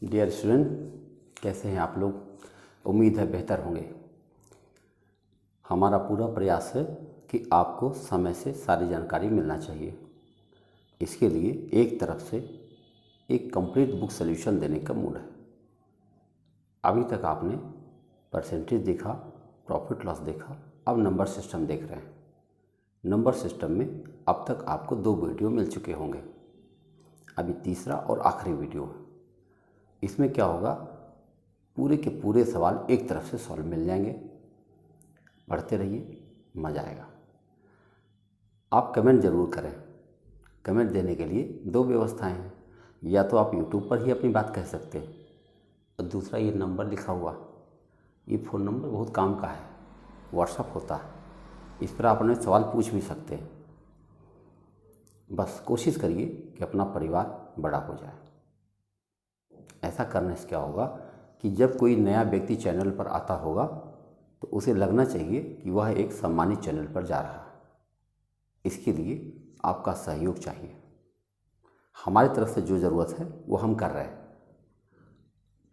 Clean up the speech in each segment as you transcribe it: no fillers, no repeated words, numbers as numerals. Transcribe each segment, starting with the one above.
Dear student, कैसे हैं आप लोग। उम्मीद है बेहतर होंगे। हमारा पूरा प्रयास है कि आपको समय से सारी जानकारी मिलना चाहिए। इसके लिए एक तरफ से एक कंप्लीट बुक सॉल्यूशन देने का मूड है। अभी तक आपने परसेंटेज देखा, प्रॉफिट लॉस देखा, अब नंबर सिस्टम देख रहे हैं। नंबर सिस्टम में अब तक आपको 2 वीडियो मिल चुके होंगे, अभी तीसरा और आखिरी वीडियो है। इसमें क्या होगा, पूरे के पूरे सवाल एक तरफ से सॉल्व मिल जाएंगे। पढ़ते रहिए, मज़ा आएगा। आप कमेंट ज़रूर करें। कमेंट देने के लिए 2 व्यवस्थाएं हैं, या तो आप यूट्यूब पर ही अपनी बात कह सकते हैं, और दूसरा ये नंबर लिखा हुआ, ये फ़ोन नंबर बहुत काम का है, व्हाट्सएप होता है, इस पर आप अपने सवाल पूछ भी सकते हैं। बस कोशिश करिए कि अपना परिवार बड़ा हो जाए। ऐसा करने से क्या होगा कि जब कोई नया व्यक्ति चैनल पर आता होगा तो उसे लगना चाहिए कि वह एक सम्मानित चैनल पर जा रहा है। इसके लिए आपका सहयोग चाहिए। हमारी तरफ से जो ज़रूरत है वो हम कर रहे हैं,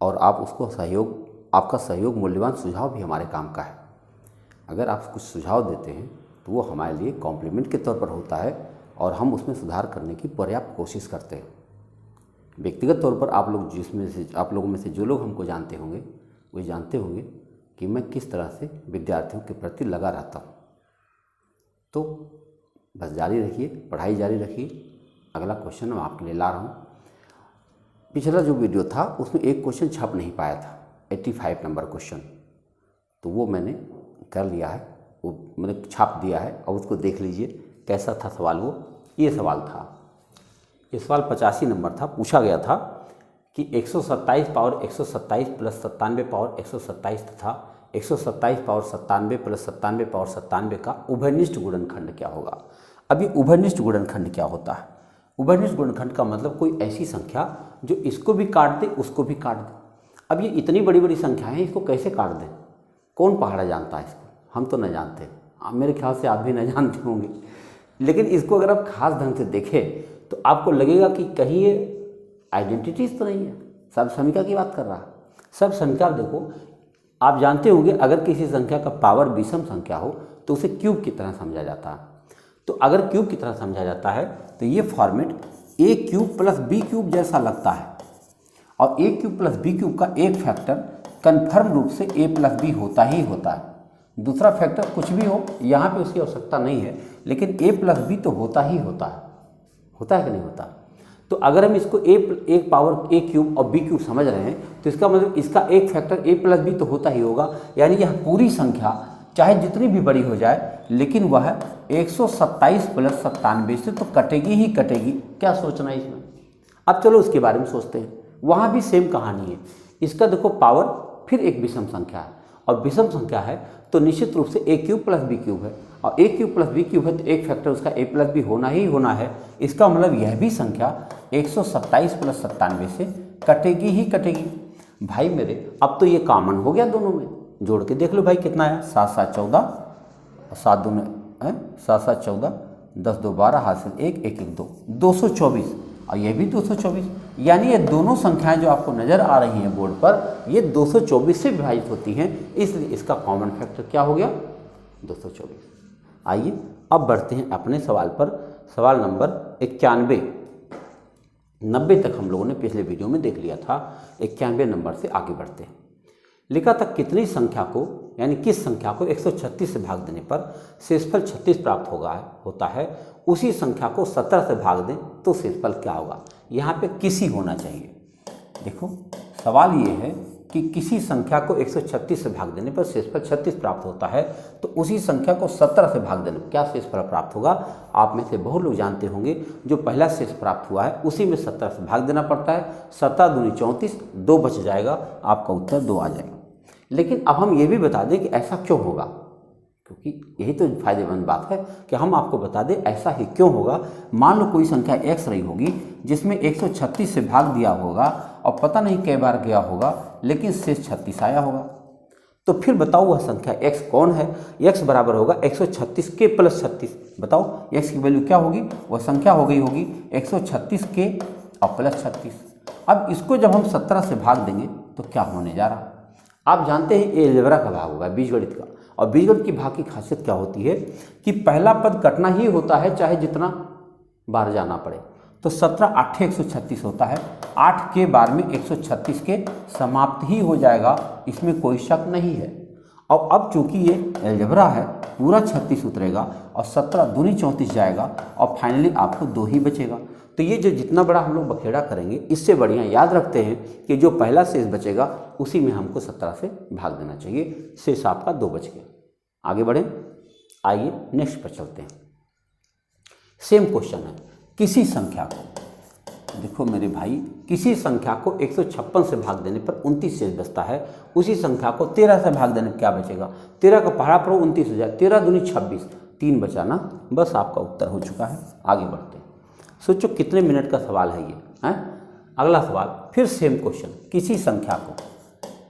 और आप उसको आपका सहयोग, मूल्यवान सुझाव भी हमारे काम का है। अगर आप कुछ सुझाव देते हैं तो वो हमारे लिए कॉम्प्लीमेंट के तौर पर होता है, और हम उसमें सुधार करने की पर्याप्त कोशिश करते हैं। व्यक्तिगत तौर पर आप लोगों में से जो लोग हमको जानते होंगे वो जानते होंगे कि मैं किस तरह से विद्यार्थियों के प्रति लगा रहता हूँ। तो बस जारी रखिए, पढ़ाई जारी रखिए। अगला क्वेश्चन मैं आपके लिए ला रहा हूँ। पिछला जो वीडियो था उसमें एक क्वेश्चन छप नहीं पाया था, 85 नंबर क्वेश्चन, तो वो मैंने कर लिया है, वो मैंने छाप दिया है। और उसको देख लीजिए कैसा था सवाल। वो ये सवाल था, ये सवाल 85 नंबर था। पूछा गया था कि 127 पावर 127 प्लस 97 पावर 127 तथा 127 पावर 97 प्लस 97 पावर 97 का उभयनिष्ठ गुणनखंड क्या होगा। अब ये उभयनिष्ठ गुणनखंड क्या होता है? उभयनिष्ठ गुणनखंड का मतलब कोई ऐसी संख्या जो इसको भी काट दे, उसको भी काट दे। अब ये इतनी बड़ी बड़ी संख्या है, इसको कैसे काट दें? कौन पहाड़ा जानता है इसको? हम तो न जानते, मेरे ख्याल से आप भी न जानते होंगे। लेकिन इसको अगर आप खास ढंग से देखें तो आपको लगेगा कि कहीं ये आइडेंटिटीज तो नहीं है। सब समीका की बात कर रहा है। सब समीका देखो, आप जानते होंगे अगर किसी संख्या का पावर विषम संख्या हो तो उसे क्यूब की तरह समझा जाता है। तो अगर क्यूब की तरह समझा जाता है तो ये फॉर्मेट ए क्यूब प्लस बी क्यूब जैसा लगता है, और ए क्यूब प्लस बी क्यूब का एक फैक्टर कन्फर्म रूप से ए प्लस बी होता ही होता है। दूसरा फैक्टर कुछ भी हो, यहाँ पे उसकी आवश्यकता नहीं है, लेकिन ए प्लस बी तो होता ही होता है। होता है कि नहीं होता? तो अगर हम इसको एक पावर ए क्यूब और बी क्यूब समझ रहे हैं तो इसका मतलब इसका एक फैक्टर ए प्लस बी तो होता ही होगा। यानी यह पूरी संख्या चाहे जितनी भी बड़ी हो जाए, लेकिन वह 127 प्लस 97 से तो कटेगी ही कटेगी। क्या सोचना है इसमें? अब चलो उसके बारे में सोचते हैं। वहाँ भी सेम कहानी है। इसका देखो पावर फिर एक विषम संख्या है, और विषम संख्या है तो निश्चित रूप से ए क्यूब प्लस बी क्यूब है, और ए क्यूब प्लस बी क्यूब है तो एक फैक्टर उसका ए प्लस बी होना ही होना है। इसका मतलब यह भी संख्या 127 प्लस 97 से कटेगी ही कटेगी। भाई मेरे, अब तो ये कॉमन हो गया दोनों में। जोड़ के देख लो भाई कितना है, 7 7 14, 7 2 7 7 14, 10 2 12, हासिल 1 1 1 2, 224, और ये भी 224। यानी ये दोनों संख्याएं जो आपको नज़र आ रही हैं बोर्ड पर, ये 224 से विभाजित होती हैं, इसलिए इसका कॉमन फैक्टर क्या हो गया? 224। आइए अब बढ़ते हैं अपने सवाल पर। सवाल नंबर 91। 90 तक हम लोगों ने पिछले वीडियो में देख लिया था। 91 नंबर से आगे बढ़ते हैं। लिखा था कितनी संख्या को, यानी किस संख्या को 136 से भाग देने पर शेषफल 36 प्राप्त होता है, उसी संख्या को 17 से भाग दें तो शेषफल क्या होगा। यहाँ पे किसी होना चाहिए। देखो सवाल ये है कि किसी संख्या को 136 से भाग देने पर शेषफल 36 प्राप्त होता है, तो उसी संख्या को 17 से भाग देने पर क्या शेषफल प्राप्त होगा। आप में से बहुत लोग जानते होंगे जो पहला शेष प्राप्त हुआ है उसी में 17 से भाग देना पड़ता है। 17 दूनी 34, 2 बच जाएगा, आपका उत्तर 2 आ जाएगा। लेकिन अब हम ये भी बता दें कि ऐसा क्यों होगा, क्योंकि यही तो फायदेमंद बात है कि हम आपको बता दें ऐसा ही क्यों होगा। मान लो कोई संख्या x रही होगी जिसमें 136 से भाग दिया होगा और पता नहीं कई बार गया होगा, लेकिन शेष 36 आया होगा। तो फिर बताओ वह संख्या x कौन है। x बराबर होगा 136 के प्लस 36। बताओ x की वैल्यू क्या होगी? वह संख्या होगी 136 के और प्लस 36। अब इसको जब हम 17 से भाग देंगे तो क्या होने जा रहा है? आप जानते हैं ये अलजेब्रा का भाग होगा, बीजगणित का। और बीजगणित की भाग की खासियत क्या होती है कि पहला पद कटना ही होता है, चाहे जितना बार जाना पड़े। तो 17 8 136 होता है, 8 के बार में 136 के समाप्त ही हो जाएगा, इसमें कोई शक नहीं है। और अब चूंकि ये अलजेब्रा है, पूरा 36 उतरेगा और 17 दूनी 34 जाएगा और फाइनली आपको 2 ही बचेगा। तो ये जो जितना बड़ा हम लोग बखेड़ा करेंगे, इससे बढ़िया याद रखते हैं कि जो पहला शेष बचेगा उसी में हमको 17 से भाग देना चाहिए। शेष आपका 2 बच गया। आगे बढ़ें, आइए नेक्स्ट पर चलते हैं। सेम क्वेश्चन है, किसी संख्या को, देखो मेरे भाई, किसी संख्या को 156 से भाग देने पर 29 शेष बचता है, उसी संख्या को 13 से भाग देने पर क्या बचेगा? 13 का पहाड़ा पर 29 हो जाए, 13 दूनी 26, 3 बचा ना, बस आपका उत्तर हो चुका है। आगे बढ़ते हैं। सोचो कितने मिनट का सवाल है ये, हैं? अगला सवाल फिर सेम क्वेश्चन, किसी संख्या को,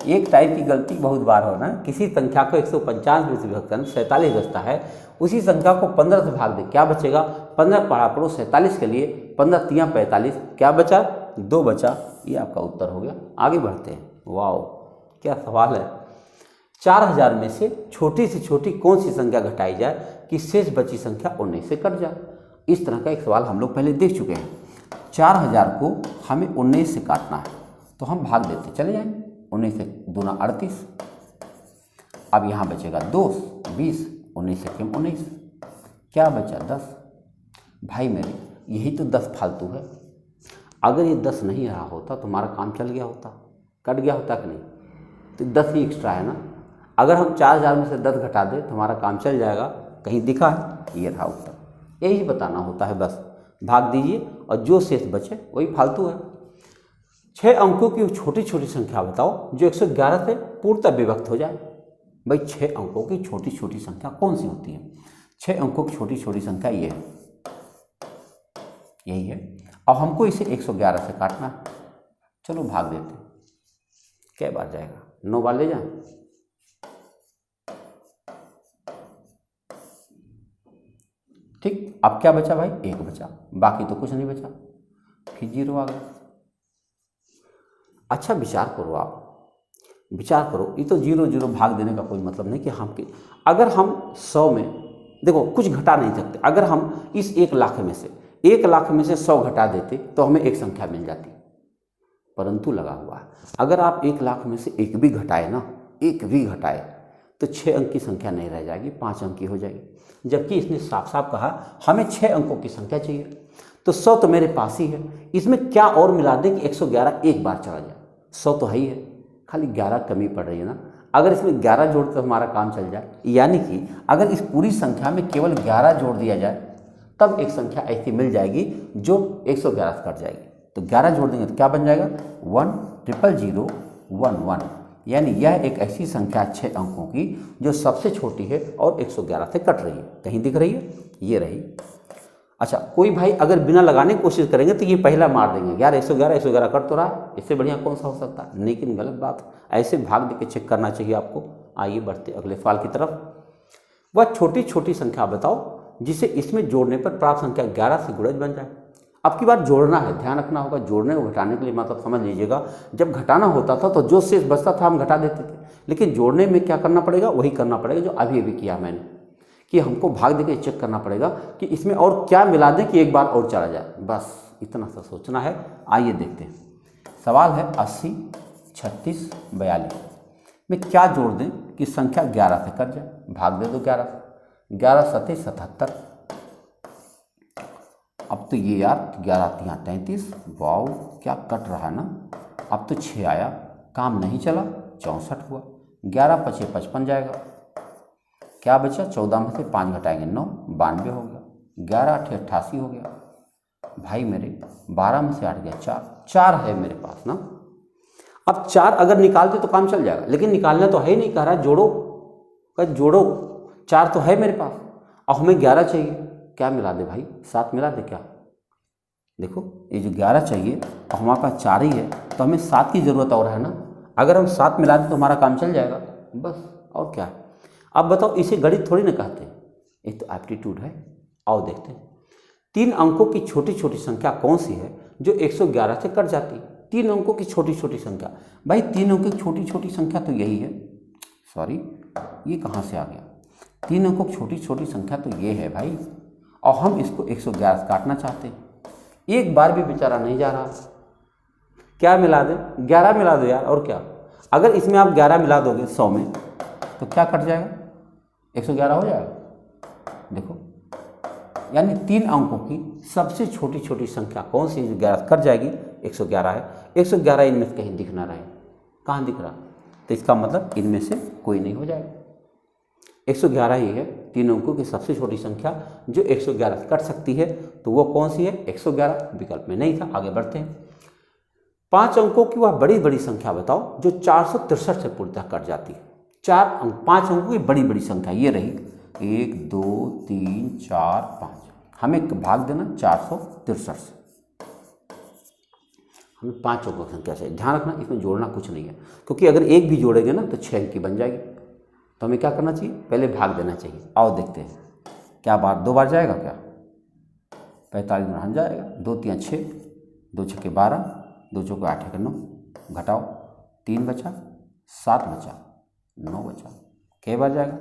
एक टाइप की गलती बहुत बार हो ना, किसी संख्या को 195 में से विभक्त करना 47 बचता है, उसी संख्या को 15 से भाग दे, क्या बचेगा? 15 पढ़ा पढ़ो 47 के लिए, 15 3 45, क्या बचा? 2 बचा। ये आपका उत्तर हो गया। आगे बढ़ते हैं। वाओ क्या सवाल है। 4000 में से छोटी से छोटी कौन सी संख्या घटाई जाए कि शेष बची संख्या 19 से कट जाए? इस तरह का एक सवाल हम लोग पहले देख चुके हैं। 4000 को हमें 19 से काटना है, तो हम भाग देते चले जाएंगे। 19 से दूना 38, अब यहाँ बचेगा 2 20, 19 से कम 19, क्या बचा? 10। भाई मेरे यही तो 10 फालतू है। अगर ये 10 नहीं रहा होता तो हमारा काम चल गया होता, कट गया होता कि नहीं? तो 10 ही एक्स्ट्रा है ना। अगर हम 4000 में से 10 घटा दें तो हमारा काम चल जाएगा। कहीं दिखा है? ये रहा उत्तर। यही बताना होता है, बस भाग दीजिए और जो शेष बचे वही फालतू है। 6 अंकों की छोटी छोटी संख्या बताओ जो 111 से पूर्णतः विभक्त हो जाए। भाई 6 अंकों की छोटी छोटी संख्या कौन सी होती है? 6 अंकों की छोटी छोटी संख्या ये है, यही है। अब हमको इसे 111 से काटना है। चलो भाग देते हैं। क्या बार जाएगा? 9 बार ले जाए। ठीक, अब क्या बचा भाई? 1 बचा, बाकी तो कुछ नहीं बचा, फिर 0 आ गया। अच्छा विचार करो, आप विचार करो, ये तो 0 0 भाग देने का कोई मतलब नहीं कि हम के, अगर हम 100 में, देखो कुछ घटा नहीं सकते, अगर हम इस 1 लाख में से 100 घटा देते तो हमें एक संख्या मिल जाती, परंतु लगा हुआ है अगर आप 1 लाख में से एक भी घटाए ना, एक भी घटाए तो 6 अंक की संख्या नहीं रह जाएगी, 5 अंक की हो जाएगी। जबकि इसने साफ साफ कहा हमें 6 अंकों की संख्या चाहिए। तो 100 तो मेरे पास ही है, इसमें क्या और मिला दें कि 111 एक बार चला जाए। 100 तो है ही है, खाली 11 कमी पड़ रही है ना। अगर इसमें 11 जोड़ तो हमारा काम चल जाए, यानी कि अगर इस पूरी संख्या में केवल 11 जोड़ दिया जाए तब एक संख्या ऐसी मिल जाएगी जो 111 से कट जाएगी। तो 11 जोड़ देंगे तो क्या बन जाएगा? 1000011, यानी यह एक ऐसी संख्या 6 अंकों की जो सबसे छोटी है और 111 से कट रही है। कहीं दिख रही है? ये रही। अच्छा, कोई भाई अगर बिना लगाने की कोशिश करेंगे तो ये पहला मार देंगे, यार 111 कट तो रहा है, इससे बढ़िया कौन सा हो सकता है? लेकिन गलत बात, ऐसे भाग दे के चेक करना चाहिए आपको। आइए बढ़ते अगले सवाल की तरफ। वह छोटी छोटी संख्या बताओ जिसे इसमें जोड़ने पर प्राप्त संख्या 11 से गुणज बन जाए। अब की बार जोड़ना है, ध्यान रखना होगा। जोड़ने और घटाने के लिए मतलब समझ लीजिएगा, जब घटाना होता था तो जो शेष बचता था हम घटा देते थे, लेकिन जोड़ने में क्या करना पड़ेगा? वही करना पड़ेगा जो अभी अभी किया मैंने, कि हमको भाग देके चेक करना पड़ेगा कि इसमें और क्या मिला दें कि एक बार और चला जाए। बस इतना सा सोचना है। आइए देखते हैं। सवाल है 80 36 42 में क्या जोड़ दें कि संख्या 11 से कट जाए? भाग दे दो 11 से। 11 7 77। अब तो ये यार 11 3 33, वाओ क्या कट रहा है ना। अब तो 6 आया, काम नहीं चला, 64 हुआ। 11 5 55 जाएगा, क्या बचा? 14 में से 5 घटाएंगे 9, 92 हो गया। 11 8 88 हो गया। भाई मेरे 12 में से 8 गया 4 है मेरे पास ना। अब 4 अगर निकालते तो काम चल जाएगा, लेकिन निकालना तो है ही नहीं, कह रहा जोड़ो, जोड़ो। 4 तो है मेरे पास और हमें 11 चाहिए। क्या मिला दे भाई? 7 मिला दे क्या? देखो ये जो 11 चाहिए और हमारे पास 4 ही है, तो हमें 7 की ज़रूरत और है ना। अगर हम 7 मिला दें तो हमारा काम चल जाएगा, बस और क्या। अब बताओ, इसे गणित थोड़ी ना कहते हैं, एक तो एप्टीट्यूड है। आओ देखते हैं। 3 अंकों की छोटी छोटी संख्या कौन सी है जो 111 से कट जाती है? 3 अंकों की छोटी छोटी संख्या। भाई 3 अंकों की छोटी छोटी संख्या तो यही है, सॉरी ये कहाँ से आ गया, 3 अंकों की छोटी छोटी संख्या तो ये है भाई, और हम इसको 111 से काटना चाहते हैं। एक बार भी बेचारा नहीं जा रहा, क्या मिला दे, 11 मिला दो यार, और क्या। अगर इसमें आप 11 मिला दोगे 100 में तो क्या कट जाएगा, 111 हो जाएगा। देखो, यानी 3 अंकों की सबसे छोटी छोटी संख्या कौन सी, 11 कट जाएगी, 111 है। 111 इनमें से कहीं दिख ना रहा है, कहाँ दिख रहा, तो इसका मतलब इनमें से कोई नहीं हो जाएगा। 111 ही है 3 अंकों की सबसे छोटी संख्या जो 111 से कट सकती है, तो वो कौन सी है, 111। विकल्प में नहीं था। आगे बढ़ते हैं। 5 अंकों की वह बड़ी बड़ी संख्या बताओ जो 463 से पूर्णतः कट जाती है। 5 अंकों की बड़ी बड़ी संख्या ये रही, 1 2 3 4 5, हमें भाग देना 463 से, हमें 5 अंकों की संख्या से। ध्यान रखना इसमें जोड़ना कुछ नहीं है, क्योंकि अगर एक भी जोड़ेंगे ना तो 6 अंक की बन जाएगी। तो हमें क्या करना चाहिए, पहले भाग देना चाहिए। आओ देखते हैं, क्या बार 2 बार जाएगा, क्या 45 में जाएगा, 2 3 6, 2 6 12, 2 चौके 8 9, घटाओ 3 बचा, 7 बचा, 9 बचा, कई बार जाएगा,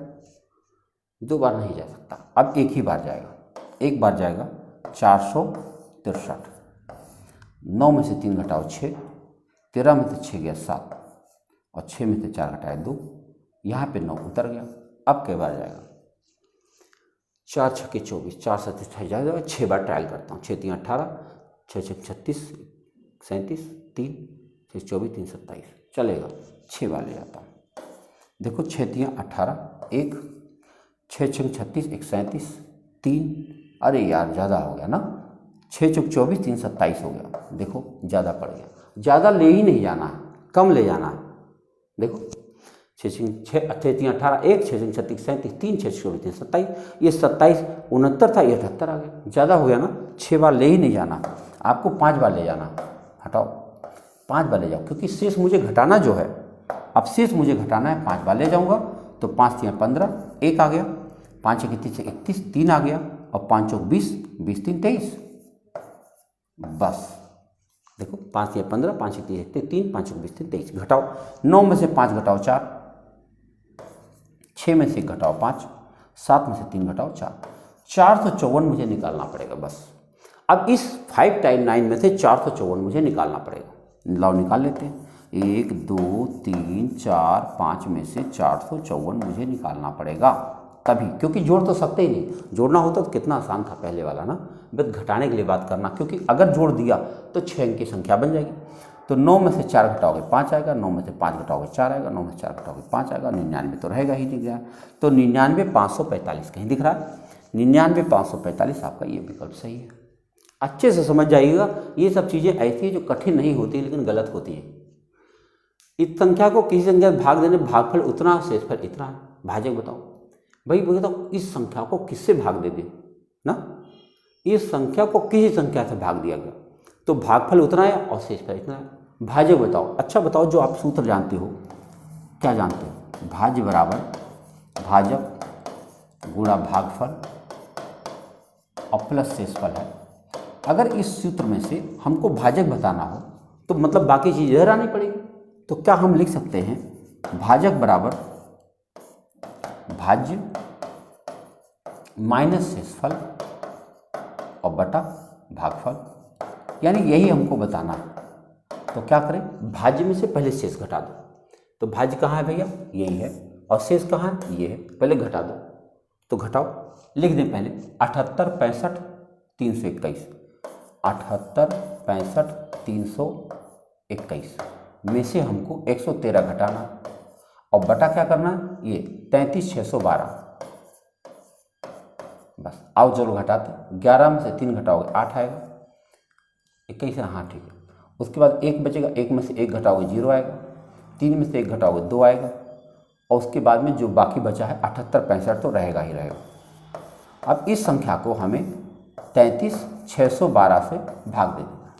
2 बार नहीं जा सकता। अब एक ही बार जाएगा, एक बार जाएगा 463। 9 में से 3 घटाओ 6, 13 में से 6 गया 7, और 6 में से 4 घटाए 2, यहाँ पे 9 उतर गया। अब कई बार जाएगा, 4 छक्के 24, 4 27 जाएगा, 6 बार ट्रायल करता हूँ। 6 3 18, 6 6 36 37, 3 6 24 3 27, चलेगा। 6 बार ले जाता हूँ। देखो 6 3 18, 1 6 6 36 1 37, 3, अरे यार ज़्यादा हो गया ना, 6 6 24 3 27 हो गया। देखो ज़्यादा पड़ गया, ज़्यादा ले ही नहीं जाना है, कम ले जाना है। देखो 6 3 18, 1 6 6 36 37, 3 6 24 3 27, ये 27 69 था, ये 78 आ गया, ज़्यादा हो गया ना। 6 बार ले ही नहीं जाना, आपको 5 बार ले जाना। हटाओ 5 बार ले जाओ, क्योंकि शेष मुझे घटाना जो है, अब शेष मुझे घटाना है। 5 बार ले जाऊंगा तो 5 3 15, 1 आ गया, 5 1 30 31, 3 आ गया, और 5 चौक 20, 20 3 23, बस। देखो 5 3 15, 5 1 30 3, 5 चौक 20 3 23, घटाओ 9 में से 5 घटाओ 4, 6 में से 1 घटाओ 5, 7 में से 3 घटाओ 4, 454 मुझे निकालना पड़ेगा बस। अब इस 5 टाइम 9 में से 454 मुझे निकालना पड़ेगा। लाओ निकाल लेते हैं। 1 2 3 4 5 में से 454 मुझे निकालना पड़ेगा तभी, क्योंकि जोड़ तो सकते ही नहीं। जोड़ना होता तो कितना आसान था पहले वाला ना, बस घटाने के लिए बात करना, क्योंकि अगर जोड़ दिया तो 6 अंक की संख्या बन जाएगी। तो 9 में से 4 घटाओगे 5 आएगा, 9 में से 5 घटाओगे 4 आएगा, 9 में से 4 घटाओगे 5 आएगा, 99 तो रहेगा ही, दिख गया। तो 99 545 कहीं दिख रहा है, 99 545 आपका ये विकल्प सही है। अच्छे से समझ जाइएगा, ये सब चीज़ें ऐसी हैं जो कठिन नहीं होती लेकिन गलत होती हैं। इस संख्या को किसी संख्या से भाग देने, भागफल उतना, शेषफल इतना है। भाजक बताओ भाई, बताओ इस संख्या को किससे भाग दे दें ना, इस संख्या को किसी संख्या से भाग दिया गया तो भागफल उतना है और शेषफल इतना है। भाजक बताओ, अच्छा बताओ जो आप सूत्र जानते हो, क्या जानते हो, भाज्य बराबर भाजक गुणा भागफल और प्लस शेषफल है। अगर इस सूत्र में से हमको भाजक बताना हो तो मतलब बाकी चीज़ इधर आनी पड़ेगी। तो क्या हम लिख सकते हैं, भाजक बराबर भाज्य माइनस शेषफल और बटा भागफल, यानी यही हमको बताना है। तो क्या करें, भाज्य में से पहले शेष घटा दो। तो भाज्य कहाँ है भैया, यही है, और शेष कहाँ है, ये है, पहले घटा दो। तो घटाओ, लिख दें पहले 78 65 321, 78 65 321 में से हमको 113 घटाना, और बटा क्या करना है, ये 33 612। बस आओ चलो घटाते, 11 में से 3 घटाओगे 8 आएगा, 21, हाँ ठीक है। उसके बाद 1 बचेगा, 1 में से 1 घटाओगे 0 आएगा, 3 में से 1 घटाओगे 2 आएगा, और उसके बाद में जो बाकी बचा है 78 65 तो रहेगा ही रहेगा। अब इस संख्या को हमें 33 612 से भाग दे देना।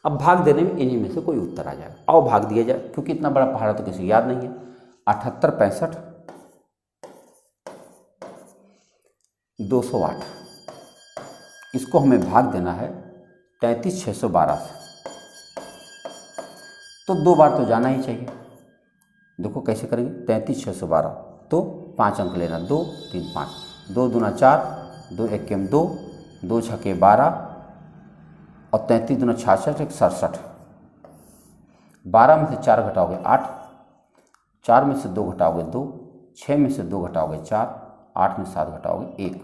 अब भाग देने में इन्हीं में से कोई उत्तर आ जाएगा। आओ भाग दिया जाए, क्योंकि इतना बड़ा पहाड़ा तो किसी याद नहीं है। 78 65 208, इसको हमें भाग देना है 33 612 से। तो 2 बार तो जाना ही चाहिए। देखो कैसे करेंगे, 33 6 12, तो 5 अंक लेना, 2 3 5, 2 दूना 4, 2 1 2, 2 6 12 और 33 दूना 66 1 67। 12 में से 4 घटाओगे 8, 4 में से 2 घटाओगे 2, 6 में से 2 घटाओगे 4, 8 में 7 घटाओगे 1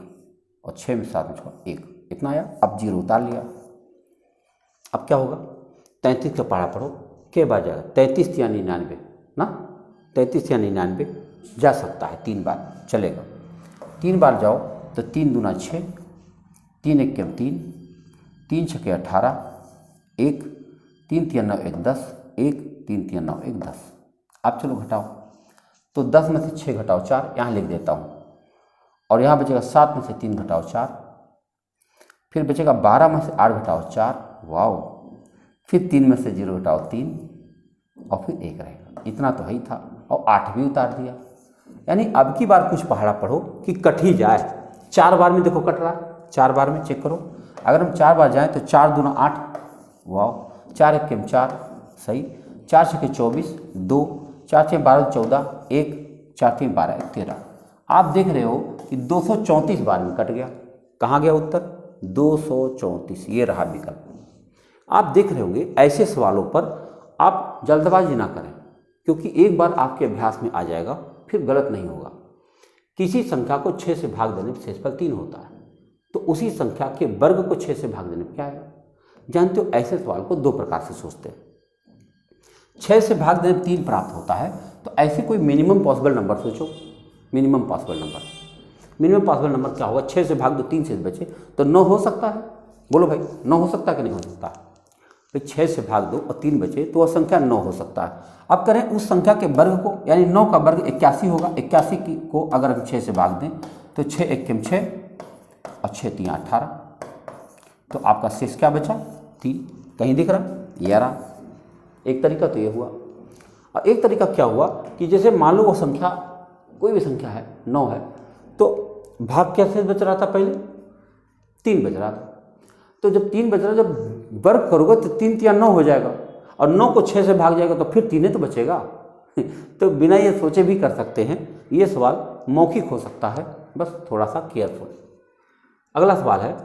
और 6 में 7 में छोड़ 1, इतना आया। अब 0 उतार लिया। अब क्या होगा, 33 का पढ़ा पढ़ो, के बार जाएगा 33 या 99 ना, 33 या 99 जा सकता है, 3 बार चलेगा। 3 बार जाओ तो 3 दूना 6, 3 1 3, 3 6 18, 1 3 3 9 1 10, 1 3 3 9 1 10। अब चलो घटाओ, तो 10 में से 6 घटाओ 4, यहाँ लिख देता हूँ, और यहाँ बचेगा 7 में से 3 घटाओ 4, फिर बचेगा 12 में से 8 घटाओ 4, वाओ, फिर 3 में से 0 घटाओ 3 और फिर 1 रहेगा। इतना तो ही था, और 8 भी उतार दिया। यानी अब की बार कुछ पहाड़ा पढ़ो कि कट ही जाए। 4 बार में देखो कट रहा है, 4 बार में चेक करो। अगर हम 4 बार जाएं तो 4 दूना 8, वाओ, 4 1 4, सही, 4 6 24, 2 4 6 12 14, 1 4 3 12 13। आप देख रहे हो कि 234 बार में कट गया। कहाँ गया उत्तर, 234, ये रहा विकल्प। आप देख रहे होंगे ऐसे सवालों पर आप जल्दबाजी ना करें, क्योंकि एक बार आपके अभ्यास में आ जाएगा फिर गलत नहीं होगा। किसी संख्या को 6 से भाग देने पर शेषफल 3 होता है, तो उसी संख्या के वर्ग को 6 से भाग देने पर क्या आएगा। जानते हो ऐसे सवाल को 2 प्रकार से सोचते हैं। 6 से भाग देने पर 3 प्राप्त होता है, तो ऐसे कोई मिनिमम पॉसिबल नंबर सोचो। मिनिमम पॉसिबल नंबर क्या होगा, 6 से भाग दो 3 से बचे तो 9 हो सकता है। बोलो भाई, 9 हो सकता है कि नहीं हो सकता। तो 6 से भाग दो और 3 बचे तो वह संख्या 9 हो सकता है। अब करें उस संख्या के वर्ग को, यानी 9 का वर्ग 81 होगा। 81 को अगर हम 6 से भाग दें तो 6 1 6 और 6 3 18, तो आपका शेष क्या बचा, 3। कहीं दिख रहा, ये रहा। एक तरीका तो ये हुआ, और एक तरीका क्या हुआ कि जैसे मान लो वो संख्या कोई भी संख्या है 9 है, तो भाग क्या शेष बच रहा था, पहले 3 बच रहा था। तो जब 3 बच रहा, जब वर्ग करोगे तो 3 3 9 हो जाएगा, और 9 को 6 से भाग जाएगा तो फिर 3 तो बचेगा। तो बिना ये सोचे भी कर सकते हैं। ये सवाल मौखिक हो सकता है, बस थोड़ा सा केयरफुल। अगला सवाल है,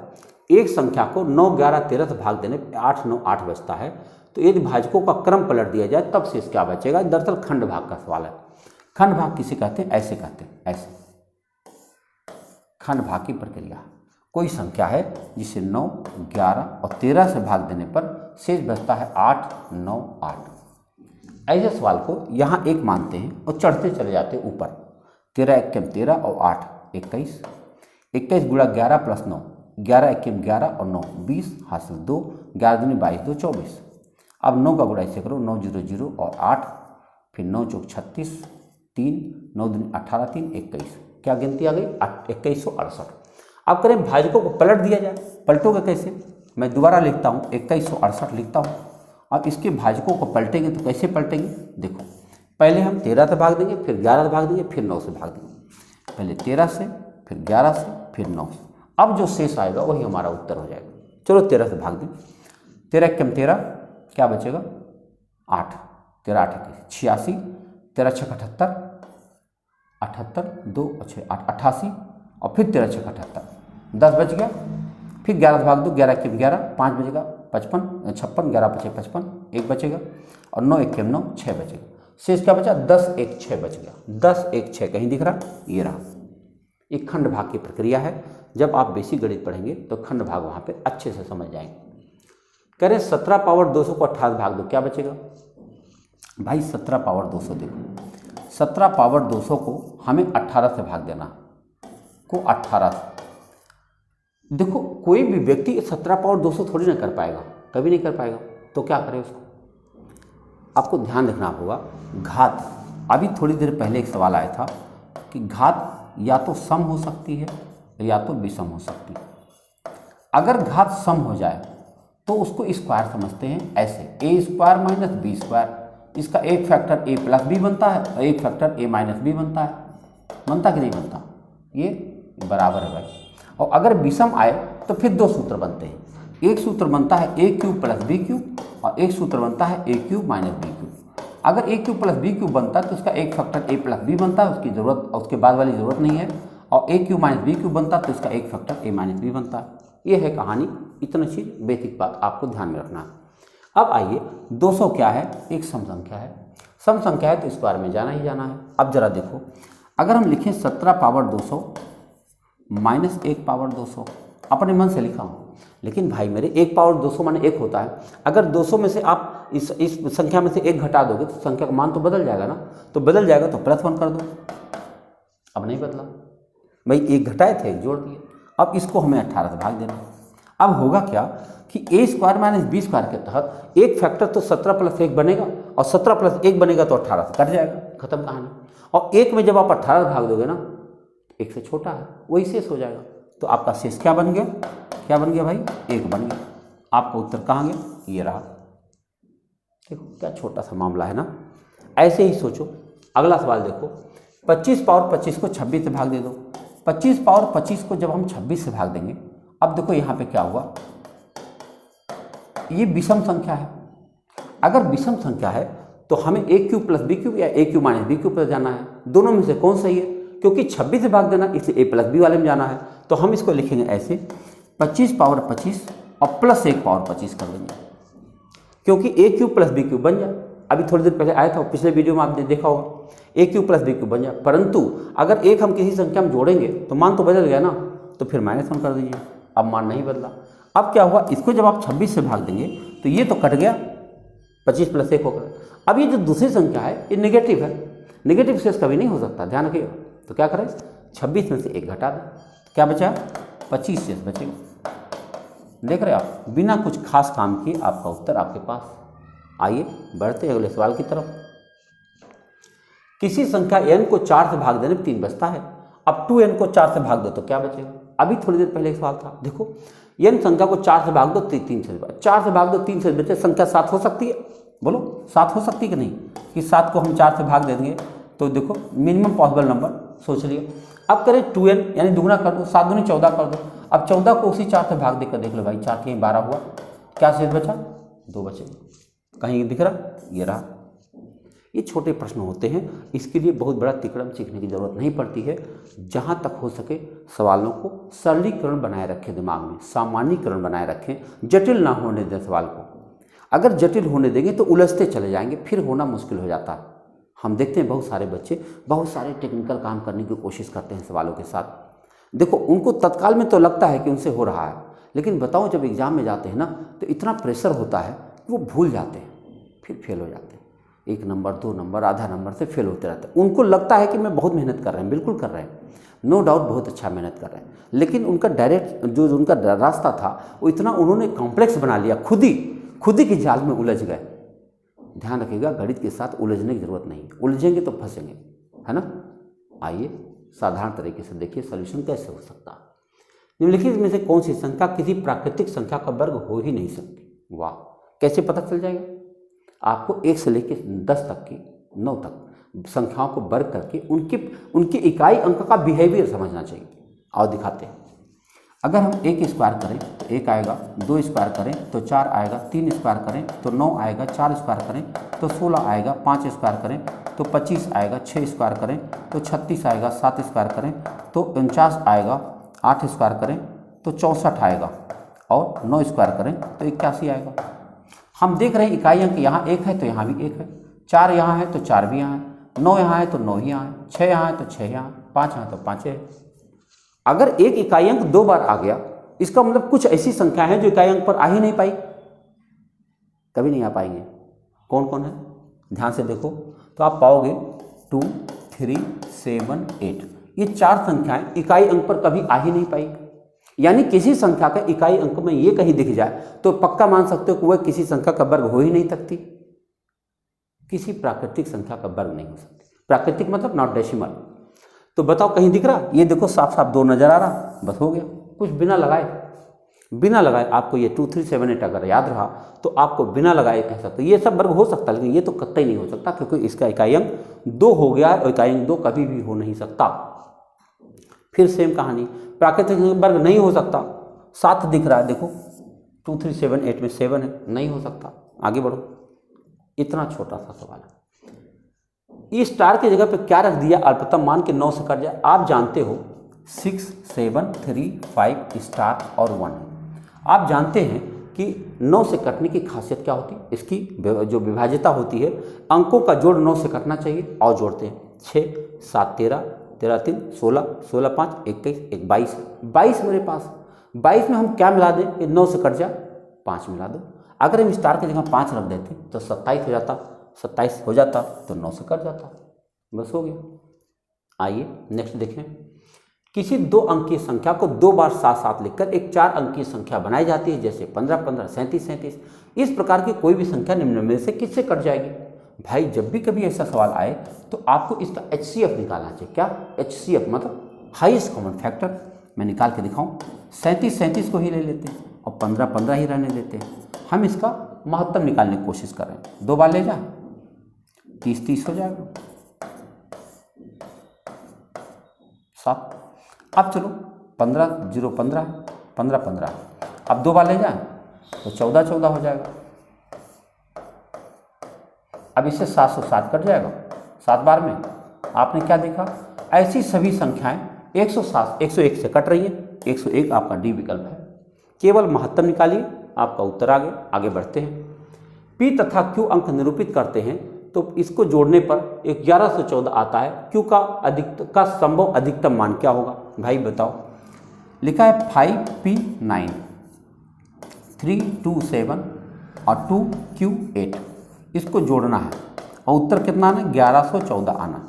एक संख्या को 9 11 13 से भाग देने पर 8 9 8 बचता है, तो यदि भाजकों का क्रम पलट दिया जाए तब शेष क्या बचेगा। दरअसल खंड भाग का सवाल है। खंड भाग किसे कहते हैं, ऐसे कहते हैं, ऐसे खंड भाग की प्रक्रिया। कोई संख्या है जिसे 9 11 और 13 से भाग देने पर शेष बचता है 8 9 8। ऐसे सवाल को यहाँ एक मानते हैं और चढ़ते चले जाते हैं ऊपर। 13 1 13 और 8 21, 21 गुणा 11 प्लस 9, 11 1 11 और 9 20, हासिल 2, 11 दूनी 22 2 24। अब 9 का गुणा ऐसे करो, 9 0 0 और 8, फिर 9 चौक 36, 3 9 दूनी 18 3 21। क्या गिनती आ गई, 2168। अब करें भाजकों को पलट दिया जाए। पलटोगे कैसे, मैं दोबारा लिखता हूँ, 2168 लिखता हूँ। अब इसके भाजकों को पलटेंगे तो कैसे पलटेंगे, देखो पहले हम 13 से भाग देंगे, फिर 11 से भाग देंगे, फिर 9 से भाग देंगे। पहले 13 से, फिर 11 से, फिर 9 से। अब जो शेष आएगा वही हमारा उत्तर हो जाएगा। चलो 13 से भाग दें, 13 1 13, क्या बचेगा 8, 13 8 86, 13 6 78, 78 2 6 8 88, और फिर 13 6 78, 10 बच गया। फिर 11 से भाग दो, 11 1 11, 5 बचेगा 55 56, 11 5 55, 1 बचेगा, और 9 1 9 6 बचेगा। शेष क्या बचा, 10 1 6 बच गया। 10 1 6 कहीं दिख रहा, ये रहा। एक खंड भाग की प्रक्रिया है। जब आप बेसिक गणित पढ़ेंगे तो खंड भाग वहाँ पे अच्छे से समझ जाएंगे। कह रहे 17 पावर 200 को 18 भाग दो, क्या बचेगा भाई। 17 पावर 200 देखो, 17 पावर 200 को हमें 18 से भाग देना, को 18 से। देखो कोई भी व्यक्ति 17 पावर 200 थोड़ी ना कर पाएगा, कभी नहीं कर पाएगा। तो क्या करें उसको, आपको ध्यान रखना होगा। घात, अभी थोड़ी देर पहले एक सवाल आया था कि घात या तो सम हो सकती है या तो विषम हो सकती है। अगर घात सम हो जाए तो उसको स्क्वायर समझते हैं, ऐसे a square minus B square. इसका एक फैक्टर a प्लस बी बनता है और एक फैक्टर a माइनस बी बनता है। बनता कि नहीं बनता, ये बराबर है भाई। और अगर विषम आए तो फिर 2 सूत्र बनते हैं। एक सूत्र बनता है a cube plus B cube, और एक सूत्र बनता है a cube minus B cube. अगर A cube plus B cube बनता है तो उसका एक फैक्टर ए प्लस बी बनता है, उसकी ज़रूरत उसके बाद वाली ज़रूरत नहीं है। और ए क्यूब माइनस बी क्यूब बनता है तो उसका एक फैक्टर ए माइनस बी बनता है। ये है कहानी, इतना चीज़ बेसिक बात आपको ध्यान में रखना है। अब आइए 200 क्या है, एक सम संख्या है। सम संख्या है तो स्क्वायर में जाना ही जाना है। अब जरा देखो, अगर हम लिखें 17 पावर 200 माइनस 1 पावर 200, अपने मन से लिखा हूँ, लेकिन भाई मेरे 1 पावर 200 माने 1 होता है। अगर 200 में से आप इस संख्या में से 1 घटा दोगे तो संख्या का मान तो बदल जाएगा ना, तो बदल जाएगा तो +1 कर दो। अब नहीं बदला भाई, 1 घटाए थे 1 जोड़ दिए। अब इसको हमें 18 से भाग देना। अब होगा क्या कि ए स्क्वायर माइनस बी स्क्वायर के तहत एक फैक्टर तो 17 + 1 बनेगा, और 17 + 1 बनेगा तो 18 से कट जाएगा, खत्म कहानी। और 1 में जब आप 18 भाग दोगे ना, 1 से छोटा है, वही शेष हो जाएगा। तो आपका शेष क्या बन गया, क्या बन गया भाई, 1 बन गया। आपका उत्तर कहाँ गया, ये रहा। देखो क्या छोटा सा मामला है ना। ऐसे ही सोचो, अगला सवाल देखो, 25 पावर 25 को 26 से भाग दे दो। 25 पावर 25 को जब हम 26 से भाग देंगे, अब देखो यहाँ पे क्या हुआ, ये विषम संख्या है। अगर विषम संख्या है तो हमें ए क्यूब प्लस बी क्यूब या ए क्यूब माइनस बी क्यूब पर जाना है। दोनों में से कौन सही है, क्योंकि 26 से भाग देना, इसलिए ए प्लस बी वाले में जाना है। तो हम इसको लिखेंगे ऐसे, 25 पावर 25 और प्लस 1 पावर 25 कर देंगे, क्योंकि ए क्यूब प्लस बी क्यूब बन जाए। अभी थोड़ी देर पहले आया था, पिछले वीडियो में आपने देखा होगा, ए क्यूब प्लस बी क्यूब बन जाए। परंतु अगर एक हम किसी संख्या में जोड़ेंगे तो मान तो बदल गया ना, तो फिर -1 कर दीजिए। अब मान नहीं बदला। अब क्या हुआ, इसको जब आप 26 से भाग देंगे तो ये तो कट गया, 25 + 1 होकर। अब ये जो दूसरी संख्या है ये नेगेटिव है, नेगेटिव शेष कभी नहीं हो सकता, ध्यान रखिएगा। तो क्या करें, 26 में से 1 घटा दें, क्या बचा, 25 शेष बचेगा। देख रहे आप, बिना कुछ खास काम किए आपका उत्तर आपके पास। आइए बढ़ते हैं अगले सवाल की तरफ। किसी संख्या n को 4 से भाग देने में 3 बचता है। अब 2n को 4 से भाग दो तो क्या बचेगा। अभी थोड़ी देर पहले एक सवाल था, देखो n संख्या को 4 से भाग दो, 3 से 4 से भाग दो, 3 से बचे, संख्या 7 हो सकती है। बोलो 7 हो सकती है कि नहीं, कि 7 को हम 4 से भाग दे देंगे तो देखो मिनिमम पॉसिबल नंबर सोच लिए। अब करें 2n यानी दुगना कर दो, 7 दूनी 14 कर दो। अब 14 को उसी 4 से भाग देकर देख लो भाई, 4 के 12 हुआ, क्या शेष बचा, 2 बचे। कहीं दिख रहा, ये रहा। ये छोटे प्रश्न होते हैं, इसके लिए बहुत बड़ा तिकड़म सीखने की जरूरत नहीं पड़ती है। जहाँ तक हो सके सवालों को सरलीकरण बनाए रखें, दिमाग में सामान्यीकरण बनाए रखें, जटिल ना होने दें सवाल को। अगर जटिल होने देंगे तो उलझते चले जाएंगे, फिर होना मुश्किल हो जाता है। हम देखते हैं बहुत सारे बच्चे बहुत सारे टेक्निकल काम करने की कोशिश करते हैं सवालों के साथ। देखो उनको तत्काल में तो लगता है कि उनसे हो रहा है, लेकिन बताओ जब एग्जाम में जाते हैं ना तो इतना प्रेशर होता है कि वो भूल जाते हैं, फिर फेल हो जाते हैं। 1 नंबर 2 नंबर आधा नंबर से फेल होते रहते हैं। उनको लगता है कि मैं बहुत मेहनत कर रहे हैं, बिल्कुल कर रहे हैं, नो डाउट बहुत अच्छा मेहनत कर रहे हैं, लेकिन उनका डायरेक्ट जो उनका रास्ता था वो इतना उन्होंने कॉम्प्लेक्स बना लिया, खुद ही की जाल में उलझ गए। ध्यान रखिएगा, गणित के साथ उलझने की जरूरत नहीं, उलझेंगे तो फंसेंगे, है ना। आइए साधारण तरीके से देखिए सॉल्यूशन कैसे हो सकता है। निम्नलिखित में से कौन सी संख्या किसी प्राकृतिक संख्या का वर्ग हो ही नहीं सकती। वाह, कैसे पता चल जाएगा। आपको 1 से लेकर 10 तक की 9 तक संख्याओं को वर्ग करके उनकी इकाई अंक का बिहेवियर समझना चाहिए। और दिखाते हैं, अगर हम 1 स्क्वायर करें तो 1 आएगा, 2 स्क्वायर करें तो 4 आएगा, 3 स्क्वायर करें तो 9 आएगा, 4 स्क्वायर करें तो 16 आएगा, 5 स्क्वायर करें तो 25 आएगा, 6 स्क्वायर करें तो 36 आएगा, 7 स्क्वायर करें तो 49 आएगा, 8 स्क्वायर करें तो 64 आएगा, और 9 स्क्वायर करें तो 81 आएगा। हम देख रहे हैं इकाई अंक यहाँ 1 है तो यहाँ भी 1 है, 4 यहाँ है तो 4 भी यहाँ है, 9 यहाँ है तो 9 ही यहाँ है, 6 यहाँ है तो 6 यहाँ, 5 यहाँ तो 5 है। अगर एक इकाई अंक 2 बार आ गया, इसका मतलब कुछ ऐसी संख्या है जो इकाई अंक पर आ ही नहीं पाई, कभी नहीं आ पाएंगे। कौन कौन है, ध्यान से देखो तो आप पाओगे 2, 3, 7, 8, ये 4 संख्याएं इकाई अंक पर कभी आ ही नहीं पाई। यानी किसी संख्या का इकाई अंक में ये कहीं दिख जाए तो पक्का मान सकते हो कि वह किसी संख्या का वर्ग हो ही नहीं सकती, किसी प्राकृतिक संख्या का वर्ग नहीं हो सकती। प्राकृतिक मतलब नॉट डेसिमल। तो बताओ कहीं दिख रहा, ये देखो साफ साफ 2 नजर आ रहा, बस हो गया। कुछ बिना लगाए आपको ये 2, 3, 7, 8 अगर याद रहा तो आपको बिना लगाए कह सकते ये सब वर्ग हो सकता है, लेकिन ये तो कतई नहीं हो सकता, क्योंकि इसका इकाई अंक 2 हो गया और इकाई अंक 2 कभी भी हो नहीं सकता। फिर सेम कहानी, प्राकृतिक वर्ग नहीं हो सकता, 7 दिख रहा है, देखो 2, 3, 7, 8 में 7 है, नहीं हो सकता। आगे बढ़ो, इतना छोटा सा सवाल है, ई स्टार की जगह पे क्या रख दिया, अल्पतम मान के 9 से कट जाए। आप जानते हो 6, 7, 3, 5 स्टार और 1। आप जानते हैं कि 9 से कटने की खासियत क्या होती है, इसकी जो विभाज्यता होती है, अंकों का जोड़ 9 से कटना चाहिए। और जोड़ते हैं 6, 7, 13, 13, 3, 16, 16, 5, 21, 1, 22 है। 22 मेरे पास, 22 में हम क्या मिला दें कि 9 से कट जाए, 5 मिला दो। अगर हम स्टार की जगह 5 रख देते तो 27 हो जाता, 27 हो जाता तो 9 से कट जाता, बस हो गया। आइए नेक्स्ट देखें। किसी 2 अंकीय संख्या को 2 बार साथ साथ लिखकर एक 4 अंकीय संख्या बनाई जाती है, जैसे 15, 15, 37, 37। इस प्रकार की कोई भी संख्या निम्न में से किससे कट जाएगी? भाई जब भी कभी ऐसा सवाल आए तो आपको इसका HCF निकालना चाहिए। क्या HCF मतलब हाईएस्ट कॉमन फैक्टर। मैं निकाल के दिखाऊं, 37, 37 को ही ले लेते हैं और 15, 15 ही रहने देते हैं। हम इसका महत्तम निकालने की कोशिश कर रहे हैं। 2 बार ले जाए 30, 30 हो जाएगा, 7। अब चलो 15, 0, 15, 15, 15। अब 2 बार ले जाए तो 14, 14 हो जाएगा। अब इससे 707 कट जाएगा 7 बार में। आपने क्या देखा, ऐसी सभी संख्याएं 107, 101 से कट रही है। 101 आपका डी विकल्प है। केवल महत्तम निकालिए, आपका उत्तर आगे बढ़ते हैं। पी तथा क्यू अंक निरूपित करते हैं तो इसको जोड़ने पर 1114 आता है। क्यू का संभव अधिकतम मान क्या होगा? भाई बताओ। लिखा है 5P9, 327 और 2Q8। इसको जोड़ना है और उत्तर कितना आना? 1114 आना।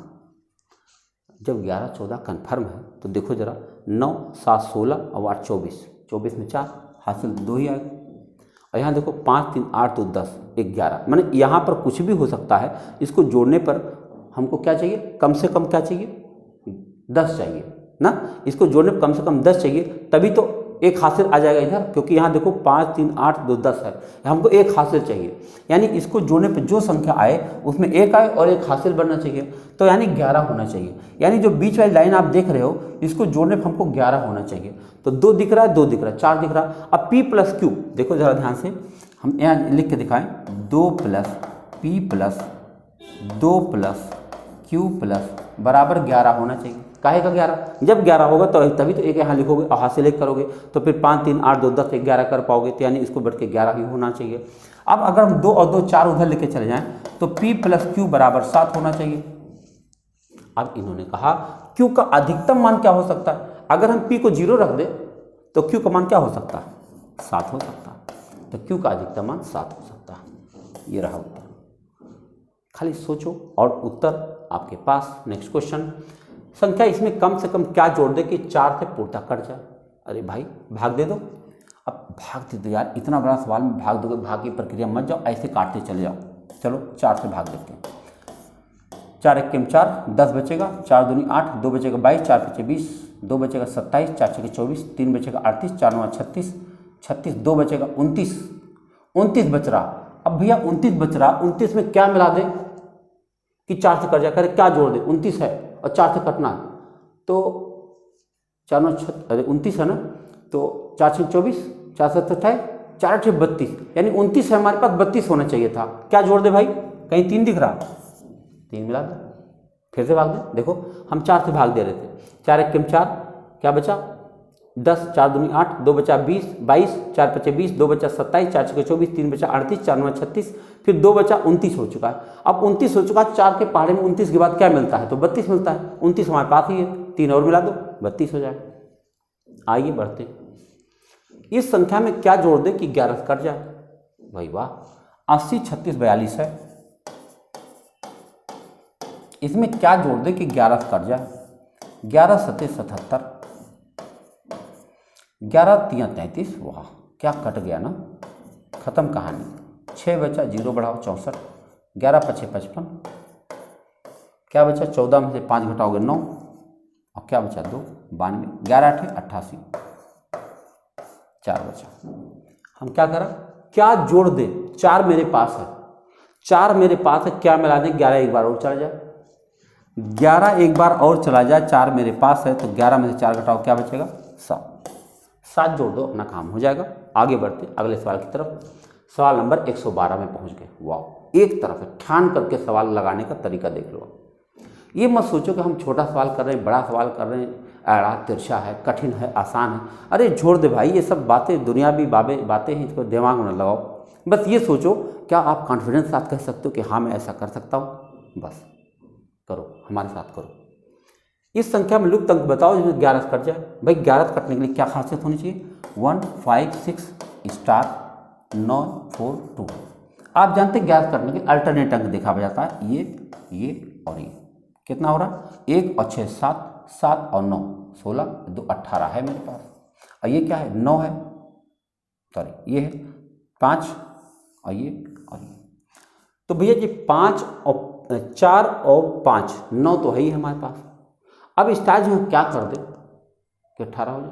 जब 1114 कन्फर्म है तो देखो जरा, 9, 7, 16 और 8, 24, 24 में 4 हासिल 2 ही आएगा। और यहाँ देखो 5, 3, 8, 2, 10, 11। माने यहाँ पर कुछ भी हो सकता है। इसको जोड़ने पर हमको क्या चाहिए? कम से कम क्या चाहिए? 10 चाहिए ना। इसको जोड़ने पर कम से कम 10 चाहिए, तभी तो एक हासिल आ जाएगा इधर। क्योंकि यहाँ देखो 5, 3, 8, 2, 10 है, हमको एक हासिल चाहिए। यानी इसको जोड़ने पर जो संख्या आए उसमें एक आए और एक हासिल बनना चाहिए, तो यानी 11 होना चाहिए। यानी जो बीच वाली लाइन आप देख रहे हो, इसको जोड़ने पर हमको 11 होना चाहिए। तो 2 दिख रहा है, 2 दिख रहा है, 4 दिख रहा है। अब P प्लस Q देखो जरा ध्यान से, हम यहाँ लिख के दिखाएं। 2 plus P plus 2 plus Q plus बराबर 11 होना चाहिए। काहे का 11? जब 11 होगा तो तभी तो एक यहाँ लिखोगे और हासिल एक करोगे, तो फिर 5, 3, 8, 2, 10, 11 कर पाओगे। तो यानी इसको बढ़ के 11 ही होना चाहिए। अब अगर हम 2 और 2, 4 उधर लेके चले जाएं तो P प्लस Q बराबर 7 होना चाहिए। अब इन्होंने कहा Q का अधिकतम मान क्या हो सकता है? अगर हम P को 0 रख दे तो Q का मान क्या हो सकता है? 7 हो सकता है। तो Q का अधिकतम मान 7 हो सकता है। ये रहा उत्तर। खाली सोचो और उत्तर आपके पास। Next question. संख्या इसमें कम से कम क्या जोड़ दे कि 4 से पूर्णतः कट जाए? अरे भाई भाग दे दो। अब भाग दे दो यार, इतना बड़ा सवाल में भाग दोगे, भाग की प्रक्रिया मत जाओ, ऐसे काटते चले जाओ। चलो 4 से भाग देते हैं। 4 1 में 4, 10 बचेगा, 4 दूनी 8, 2 बचेगा 22, 4 5 20, 2 बचेगा 27, 4 6 24, 3 बचेगा 38, 4 9 36, 36, 2 बचेगा 29, 29 बच रहा। अब भैया 29 बच रहा, 29 में क्या मिला दे कि 4 से कट जाए? करे क्या जोड़ दे? 29 है और 4 से कटना है, तो 4 9 29 है ना, तो 4 6 24, 4 7 28, 4 8 32, यानी 29 है हमारे पास, 32 होना चाहिए था। क्या जोड़ दे भाई? कहीं 3 दिख रहा? 3 मिला दे, फिर से भाग दे। देखो हम 4 से भाग दे रहे थे। 4 1 में 4, क्या बचा? 10, 4 दूनी 8, 2 बचा 20, 22, 4 5 20, 2 बचा 27, 4 6 24, 3 बचा 38, 4 9 36, फिर 2 बचा 29 हो चुका है। अब 29 हो चुका है, 4 के पहाड़े में 29 के बाद क्या मिलता है? तो 32 मिलता है। 29 हमारे पास ही है, 3 और मिला दो, 32 हो जाएगा। आइए बढ़ते। इस संख्या में क्या जोड़ दे कि 11 से कट जाए? भाई वाह, 80 36 42 है। इसमें क्या जोड़ दे कि 11 से कट जाए? 11 7 77, 11 3 33। वाह क्या कट गया ना, खत्म कहानी। 6 बचा, 0 बढ़ाओ 64, 11 5 55, क्या बचा? 14 में से 5 घटाओगे 9, और क्या बचा? 2 92, 11 8 88, 4 बचा। हम क्या करा? क्या जोड़ दे? 4 मेरे पास है, 4 मेरे पास है, क्या मिला दे? 11 एक बार और चला जाए, 11 एक बार और चला जाए। 4 मेरे पास है तो 11 में से 4 घटाओ, क्या बचेगा? 7। 7 जोड़ दो, अपना काम हो जाएगा। आगे बढ़ते अगले सवाल की तरफ। सवाल नंबर 112 में पहुंच गए। वाह, एक तरफ है, ठान करके सवाल लगाने का तरीका देख लो। ये मत सोचो कि हम छोटा सवाल कर रहे हैं, बड़ा सवाल कर रहे हैं, आड़ा तिरछा है, कठिन है, आसान है। अरे छोड़ दे भाई, ये सब बातें दुनियावी बातें हैं, इसको दिमाग में न लगाओ। बस ये सोचो, क्या आप कॉन्फिडेंस के साथ कह सकते हो कि हाँ मैं ऐसा कर सकता हूँ? बस करो, हमारे साथ करो। इस संख्या में लुप्त अंक बताओ जिसमें 11 कट जाए। भाई 11 कटने के लिए क्या खासियत होनी चाहिए? 1 5 6 स्टार 9 4 2। आप जानते हैं 11 कटने के अल्टरनेट अंक देखा जाता है, ये और ये। कितना हो रहा? 1 और 6 7, 7 और 9 16, 2 18 है मेरे पास। और ये क्या है? 9 है, सॉरी ये है 5 और ये। तो भैया जी 5 और 4 और 5 9 तो है ही हमारे पास। अब इस टाइज में क्या कर दे कि 18 हो जाए?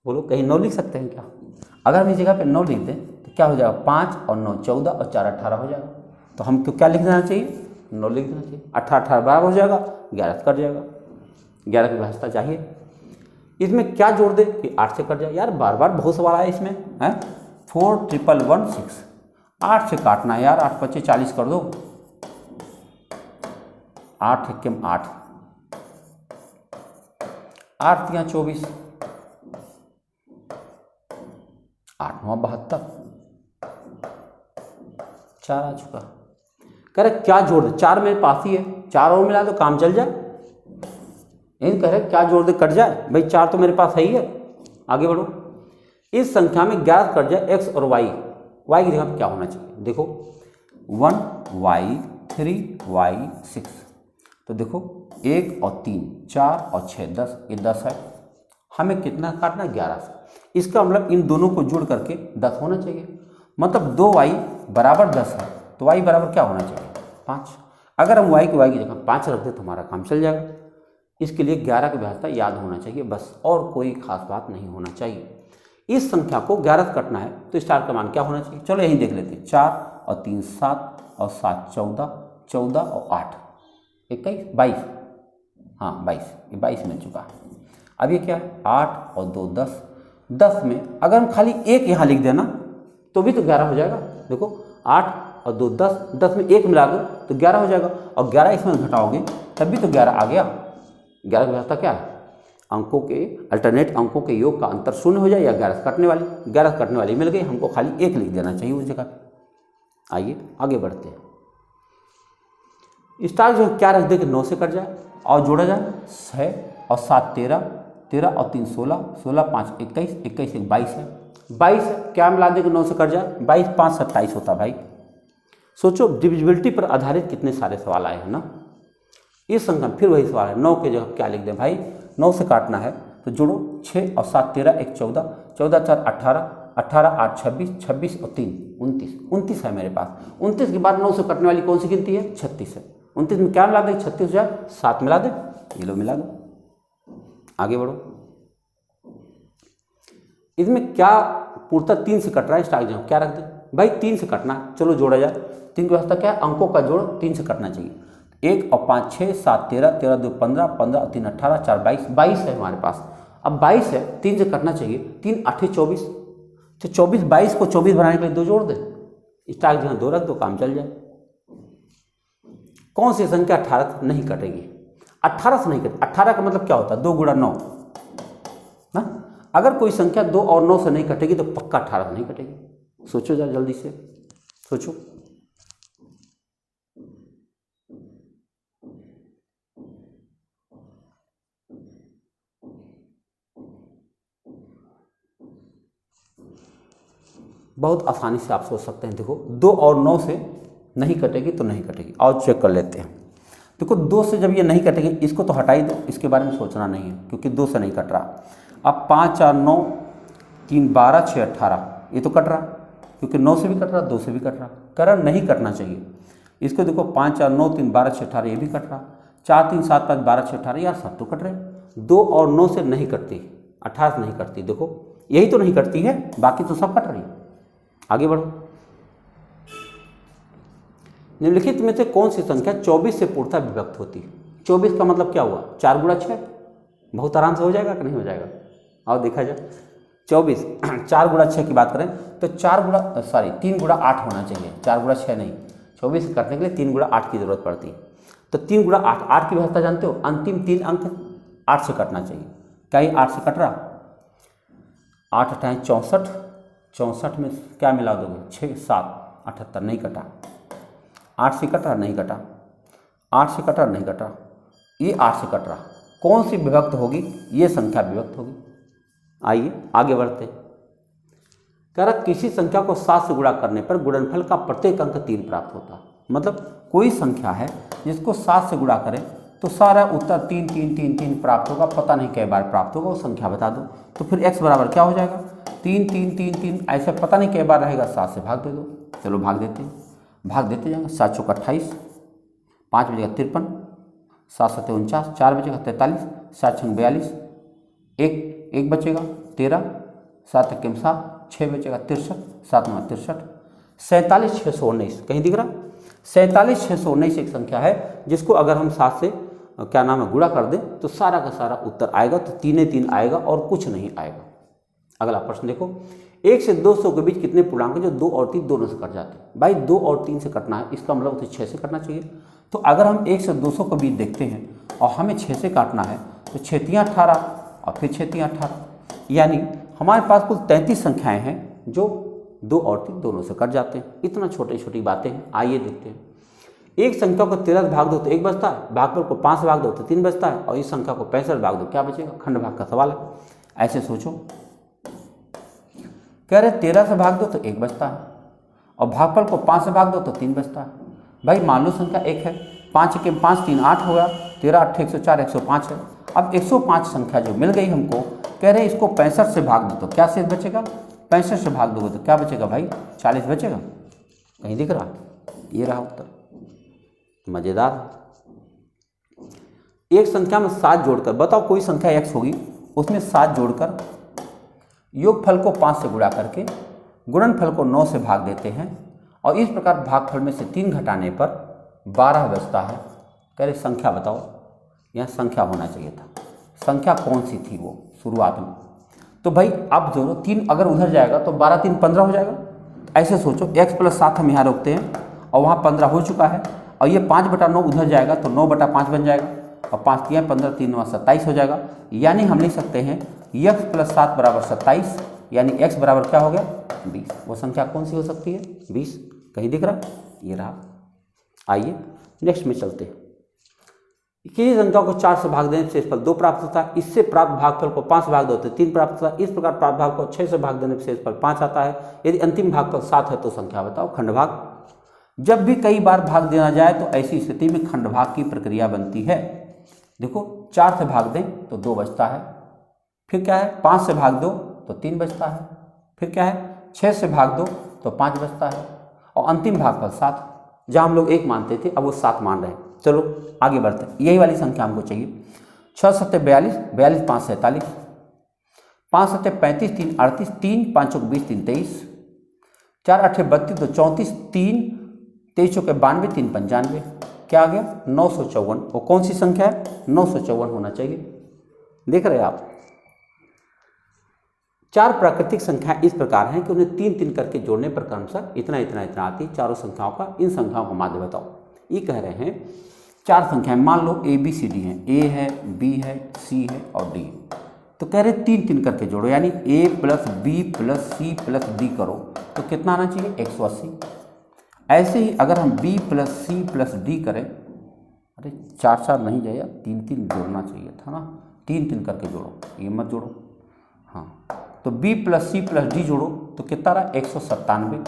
बोलो, कहीं 9 लिख सकते हैं क्या? अगर हम इस जगह पे 9 लिख दें तो क्या हो जाएगा? 5 और 9 14 और 4 18 हो जाएगा। तो हमको क्या लिख देना चाहिए? 9 लिख देना चाहिए। 18 बराबर हो जाएगा, 11 कट जाएगा। 11 की व्यवस्था चाहिए। इसमें क्या जोड़ दे कि 8 से कट जाए? यार बार बार बहुत सवाल आया इसमें है। 4 1 1 6, 8 से काटना है यार। 8 25 40 कर दो। 8 1 8, 8 3 24, 8 9 72, 4 आ चुका। कह रहे क्या जोड़ दे? 4 मेरे पास ही है, 4 और मिला तो काम चल जाए। यही कह रहे क्या जोड़ दे कट जाए? भाई 4 तो मेरे पास है ही है। आगे बढ़ो। इस संख्या में 11 कट जाए एक्स और वाई। वाई की जगह पर क्या होना चाहिए? देखो 1 y 3 y 6। तो देखो 1 और 3 4 और 6 10, ये 10 है। हमें कितना काटना है? 11 से। इसका मतलब इन दोनों को जोड़ करके 10 होना चाहिए। मतलब 2y बराबर 10 है, तो y बराबर क्या होना चाहिए? 5। अगर हम y की जगह 5 रख दें तो हमारा काम चल जाएगा। इसके लिए 11 की व्यवस्था याद होना चाहिए बस, और कोई खास बात नहीं होना चाहिए। इस संख्या को 11 कटना है तो स्टार का मान क्या होना चाहिए? चलो यही देख लेते हैं। 4 और 3 7 और 7 14, 14 और 8 21 22। हाँ 22, ये 22 मिल चुका है। अब ये क्या है? 8 और 2 10। 10 में अगर हम खाली एक यहाँ लिख देना तो भी तो 11 हो जाएगा। देखो 8 और 2 10, 10 में 1 मिला दो तो 11 हो जाएगा। और 11 इसमें घटाओगे तब भी तो 11 आ गया। 11 की व्यवस्था क्या है? अंकों के अल्टरनेट अंकों के योग का अंतर 0 हो जाए या 11 कटने वाली। 11 कटने वाली मिल गई, हमको खाली 1 लिख देना चाहिए उस जगह पे। आइए आगे बढ़ते हैं। स्टार जो क्या रख दे कि 9 से कट जाए और जोड़ा जाए 6 और 7 13, 13 और 3 16, 16 5 21, 21 1 22 है। 22 है, क्या मिला दे कि 9 से कट जाए? 22 5 27 होता भाई। सोचो डिविजिबिलिटी पर आधारित कितने सारे सवाल आए हैं ना। इस संख्या फिर वही सवाल है, 9 के जगह क्या लिख दें भाई? 9 से काटना है तो जोड़ो 6 और 7 13, 1 14, 14 4 18, 18 8 26, 26 और 3 29, 29 है मेरे पास। 29 के बाद 9 से कटने वाली कौन सी गिनती है? 36 है। 29 में क्या मिला दे? 36 जाए 7 मिला दे, ये लो मिला दो। आगे बढ़ो। इसमें क्या पूर्णतः 3 से कट रहा है? स्टार जो क्या रख दे भाई? 3 से कटना, चलो जोड़ा जाए। 3 की व्यवस्था क्या है? अंकों का जोड़ 3 से कटना चाहिए। 1 और 5 6 7 13, 13 2 15, 15 और 3 18, 4 22, 22 है हमारे पास। अब 22 है, 3 से कटना चाहिए। 3 8 24, तो 24 22 को 24 बनाने के लिए 2 जोड़ दे। स्टार जहाँ 2 रख दो, काम चल जाए। कौन सी संख्या 18 नहीं कटेगी? 18 से नहीं कटेगी। 18 का मतलब क्या होता है? 2 गुणा 9 ना। अगर कोई संख्या 2 और 9 से नहीं कटेगी तो पक्का 18 से नहीं कटेगी। सोचो जरा जल्दी से सोचो। बहुत आसानी से आप सोच सकते हैं। देखो 2 और 9 से नहीं कटेगी तो नहीं कटेगी। और चेक कर लेते हैं। देखो 2 से जब ये नहीं कटेगी, इसको तो हटा ही दो, इसके बारे में सोचना नहीं है क्योंकि 2 से नहीं कट रहा। अब 5 4 9 3 12 6 18, ये तो कट रहा क्योंकि 9 से भी कट रहा, 2 से भी कट रहा। करण नहीं कटना चाहिए इसको। देखो 5 4 9 3 12 6 18, ये भी कट रहा। 4 3 7 5 12 6 18, यार सब तो कट रहे। 2 और 9 से नहीं कटती, 18 से नहीं कटती। देखो यही तो नहीं कटती है, बाकी तो सब कट रही। आगे बढ़ो। निम्नलिखित में से कौन सी संख्या 24 से पूर्णतः विभक्त होती है? 24 का मतलब क्या हुआ? 4 गुणा 6। बहुत आराम से हो जाएगा कि नहीं हो जाएगा? आओ देखा जाए। 24 4 गुणा 6 की बात करें तो 3 गुणा 8 होना चाहिए, 4 गुणा 6 नहीं। 24 करने के लिए 3 गुणा 8 की जरूरत पड़ती है। तो 3 गुणा 8, 8 की व्यवस्था जानते हो, अंतिम 3 अंक 8 से कटना चाहिए। क्या ये 8 से कट रहा? 8 अठाएं 64, 64 में क्या मिला दोगे? 6 7 78, नहीं कटा। 8 से कट रहा? नहीं कटा। 8 से कट रहा? नहीं कटा। ये 8 से कट रहा। कौन सी विभक्त होगी? ये संख्या विभक्त होगी। आइए आगे बढ़ते। कह रहा किसी संख्या को 7 से गुणा करने पर गुणनफल का प्रत्येक अंक 3 प्राप्त होता। मतलब कोई संख्या है जिसको 7 से गुणा करें तो सारा उत्तर 3 3 3 3 प्राप्त होगा। पता नहीं कै बार प्राप्त होगा, वो संख्या बता दो। तो फिर x बराबर क्या हो जाएगा? 3 3 3 3, ऐसे पता नहीं कै बार रहेगा, 7 से भाग दे दो। चलो भाग देते हैं, भाग देते जाएंगे। 7 चौका 28, 5 बजेगा 53, 7 7 49, 4 बजेगा 43, 7 6 42, 1 बचेगा 13, 7 1 7, 6 बचेगा 63, 7 9 63, 47 619। कहीं दिख रहा? 47 619 एक संख्या है जिसको अगर हम 7 से क्या नाम है गुणा कर दें तो सारा का सारा उत्तर आएगा। तो 3 3 आएगा और कुछ नहीं आएगा। अगला प्रश्न देखो, 1 से 200 के बीच कितने पूर्णांक हैं जो 2 और 3 दोनों से कट जाते हैं? भाई 2 और 3 से कटना है, इसका मतलब उसे 6 से कटना चाहिए। तो अगर हम 1 से 200 के बीच देखते हैं और हमें 6 से काटना है तो 6 3 18 और फिर 6 3 18, यानी हमारे पास कुल 33 संख्याएं हैं जो 2 और 3 दोनों से कट जाते हैं। इतना छोटी छोटी बातें हैं। आइए देखते हैं। एक संख्या को 13 से भाग दो तो 1 बचता है, भागफल को 5 से भाग दो तो 3 बचता है, और इस संख्या को 65 से भाग दो क्या बचेगा? खंड भाग का सवाल है। ऐसे सोचो, कह रहे 13 से भाग दो तो 1 बचता है और भागफल को 5 से भाग दो तो 3 बचता है। भाई मान लो संख्या 1 है, 5 के 5 3 8 हो गया, 13 8 104 105 है। अब 105 संख्या जो मिल गई हमको, कह रहे इसको 65 से भाग दो तो क्या शेष बचेगा? 65 से भाग दोगे तो क्या बचेगा भाई? 40 बचेगा। कहीं दिख रहा? ये रहा उत्तर। मजेदार। एक संख्या में 7 जोड़कर, बताओ कोई संख्या x होगी, उसमें 7 जोड़कर योगफल को 5 से गुणा करके गुणनफल को 9 से भाग देते हैं और इस प्रकार भागफल में से 3 घटाने पर 12 बचता है। कह रहे संख्या बताओ। यहाँ संख्या होना चाहिए था। संख्या कौन सी थी वो शुरुआत में? तो भाई अब जोड़ो, 3 अगर उधर जाएगा तो 12 3 15 हो जाएगा। ऐसे सोचो, x + 7 हम यहाँ रोकते हैं और वहाँ 15 हो चुका है, और ये 5/9 उधर जाएगा तो 9/5 बन जाएगा, और 5 3 15 3 9 27 हो जाएगा। यानी हम लिख सकते हैं x + 7 = 27, यानी x बराबर क्या हो गया? 20। वो संख्या कौन सी हो सकती है? 20। कहीं दिख रहा? ये रहा। आइए नेक्स्ट में चलते हैं। किसी संख्या को 4 से भाग देने से शेषफल 2 प्राप्त होता है। इससे प्राप्त भागफल को 5 से भाग दो तो 3 प्राप्त होता है। इस प्रकार प्राप्त भाग को 6 से भाग देने से शेषफल 5 आता है। यदि अंतिम भागफल 7 है तो संख्या बताओ। खंडभाग। जब भी कई बार भाग देना जाए तो ऐसी स्थिति में खंडभाग की प्रक्रिया बनती है। देखो 4 से भाग दें तो 2 बचता है, फिर क्या है 5 से भाग दो तो 3 बचता है, फिर क्या है 6 से भाग दो तो 5 बचता है, और अंतिम भागफल 7। जहाँ हम लोग 1 मानते थे अब वो 7 मान रहे हैं। चलो आगे बढ़ते हैं। यही वाली संख्या हमको चाहिए। 6 7 42, 42 5 47, 5 7 35 3 38, 3 5 चौक 20 3 23, 4 8 32 तो 34, 3 23 चौके 92 3 95, क्या आ गया 954। वो कौन सी संख्या है? 954 होना चाहिए। देख रहे हैं आप। 4 प्राकृतिक संख्याएं इस प्रकार हैं कि उन्हें 3 3 करके जोड़ने पर क्रमशः इतना इतना इतना आती है। चारों संख्याओं का, इन संख्याओं का माध्य बताओ। ये कह रहे हैं 4 संख्याएं, मान लो A B C D हैं, A है, B है, C है और D। तो कह रहे 3 3 करके जोड़ो, यानी A + B + C + D करो तो कितना आना चाहिए? 180। ऐसे ही अगर हम B + C + D करें, अरे 4 4 नहीं जाएगा, 3 3 जोड़ना चाहिए था ना। 3 3 करके जोड़ो, ये मत जोड़ो। हाँ, तो B + C + D जोड़ो तो कितना रहा? 197।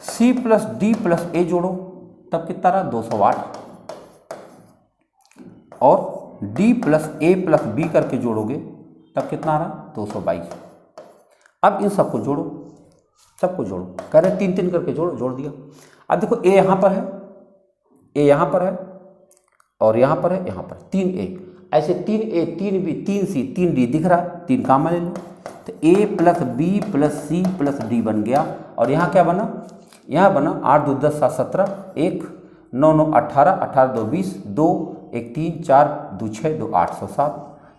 C + D + A जोड़ो तब कितना रहा? 208। और D + A + B करके जोड़ोगे तब कितना रहा? 222। अब इन सबको जोड़ो, सबको जोड़ो। कह रहे 3 3 करके जोड़ो, जोड़ दिया। अब देखो A यहाँ पर है, A यहाँ पर है, और यहाँ पर है, यहाँ पर 3A। ऐसे 3A 3B 3C 3D दिख रहा है, 3 काम ले लो। तो A + B + C + D बन गया। और यहाँ क्या बना? यहाँ बना 8 2 10 7 17, 1 9 9 18, 18 2 20, 2 1 3 4 2 6 2 8 107।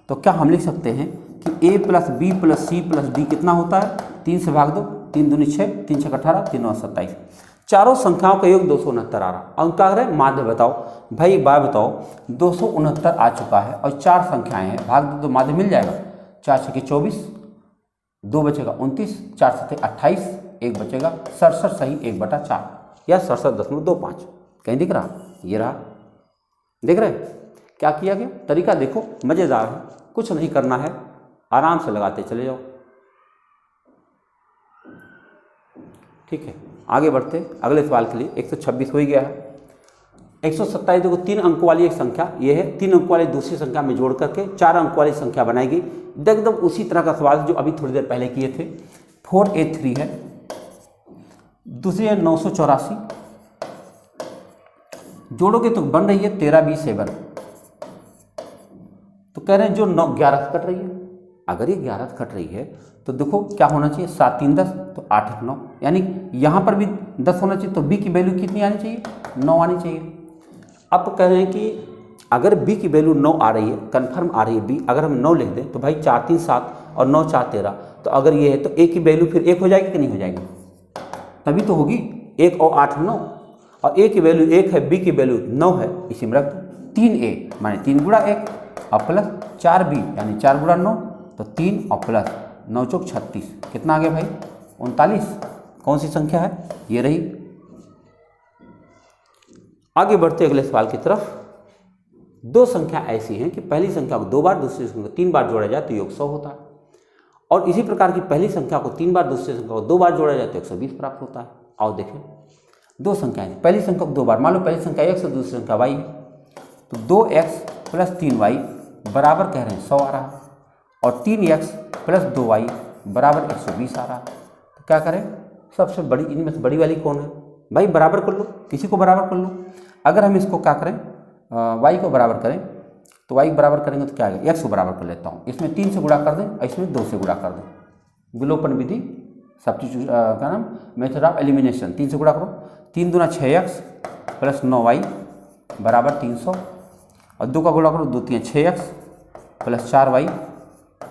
तो क्या हम लिख सकते हैं कि A + B + C + D कितना होता है? 3 से भाग दो, 3 दूनी 6, 3 6 18, 3 9 27। चारों संख्याओं का योग 269 आ रहा। अब क्या करें, माध्य बताओ। भाई एक बात बताओ, 269 आ चुका है और 4 संख्याएं हैं, भाग दो तो माध्य मिल जाएगा। 4 छके 24, 2 बचेगा 29, 4 सत्ते 28, 1 बचेगा 67 सही 1/4 या 67.25। कहीं दिख रहा? ये रहा, देख रहे? क्या किया गया, तरीका देखो, मज़ेदार है। कुछ नहीं करना है, आराम से लगाते चले जाओ। ठीक है, आगे बढ़ते अगले सवाल के लिए। 126 हो ही गया है। 127 देखो 3 अंक वाली एक संख्या ये है, 3 अंक वाली दूसरी संख्या में जोड़ करके 4 अंक वाली संख्या बनाएगी। एकदम उसी तरह का सवाल जो अभी थोड़ी देर पहले किए थे। 483 है, दूसरी है 984, जोड़ोगे तो बन रही है 13B7। तो कह रहे हैं जो 11 कट रही है, अगर ये 11 कट रही है तो देखो क्या होना चाहिए, 7 3 10 तो 8 1 9, यानी यहाँ पर भी 10 होना चाहिए। तो b की वैल्यू कितनी आनी चाहिए, 9 आनी चाहिए। अब कह रहे हैं कि अगर b की वैल्यू 9 आ रही है, कन्फर्म आ रही है b, अगर हम 9 लिख दें तो भाई 4 3 7 और 9 4 13, तो अगर ये है तो a की वैल्यू फिर 1 हो जाएगी कि नहीं हो जाएगी? तभी तो होगी। 1 और 8 9, और a की वैल्यू 1 है, b की वैल्यू 9 है, इसी में रख दो। 3a माने 3 गुणा 1 और प्लस 4b यानी 4 गुणा 9, तो 3 और प्लस 9 चौक 36, कितना आ गया भाई 39। कौन सी संख्या है, ये रही। आगे बढ़ते अगले सवाल की तरफ। 2 संख्या ऐसी हैं कि पहली संख्या को 2 बार, दूसरी संख्या को 3 बार जोड़ा जाए तो योग 100 होता है, और इसी प्रकार की पहली संख्या को 3 बार, दूसरी संख्या को 2 बार जोड़ा जाए तो 120 प्राप्त होता है। आओ देखें, 2 संख्याएं, पहली संख्या को 2 बार, मान लो पहली संख्या x और दूसरी संख्या y है, तो 2x प्लस 3y बराबर कह रहे हैं 100 आ रहा है, और 3x प्लस 2y बराबर 120 आ रहा है। तो क्या करें, सबसे बड़ी इनमें से बड़ी वाली कौन है भाई, बराबर कर लो, किसी को बराबर कर लो। अगर हम इसको क्या करें, y को बराबर करें, तो y बराबर करेंगे तो क्या आएगा, x को बराबर कर लेता हूँ, इसमें 3 से गुणा कर दें और इसमें 2 से गुणा कर दें। विलोपन विधि, सब्स्टिट्यूशन का नाम मेथड ऑफ एलिमिनेशन। 3 से गुणा करो, 3 दूना 6x प्लस 9y बराबर 300, और 2 का गुणा करो, 2 3 6x प्लस 4y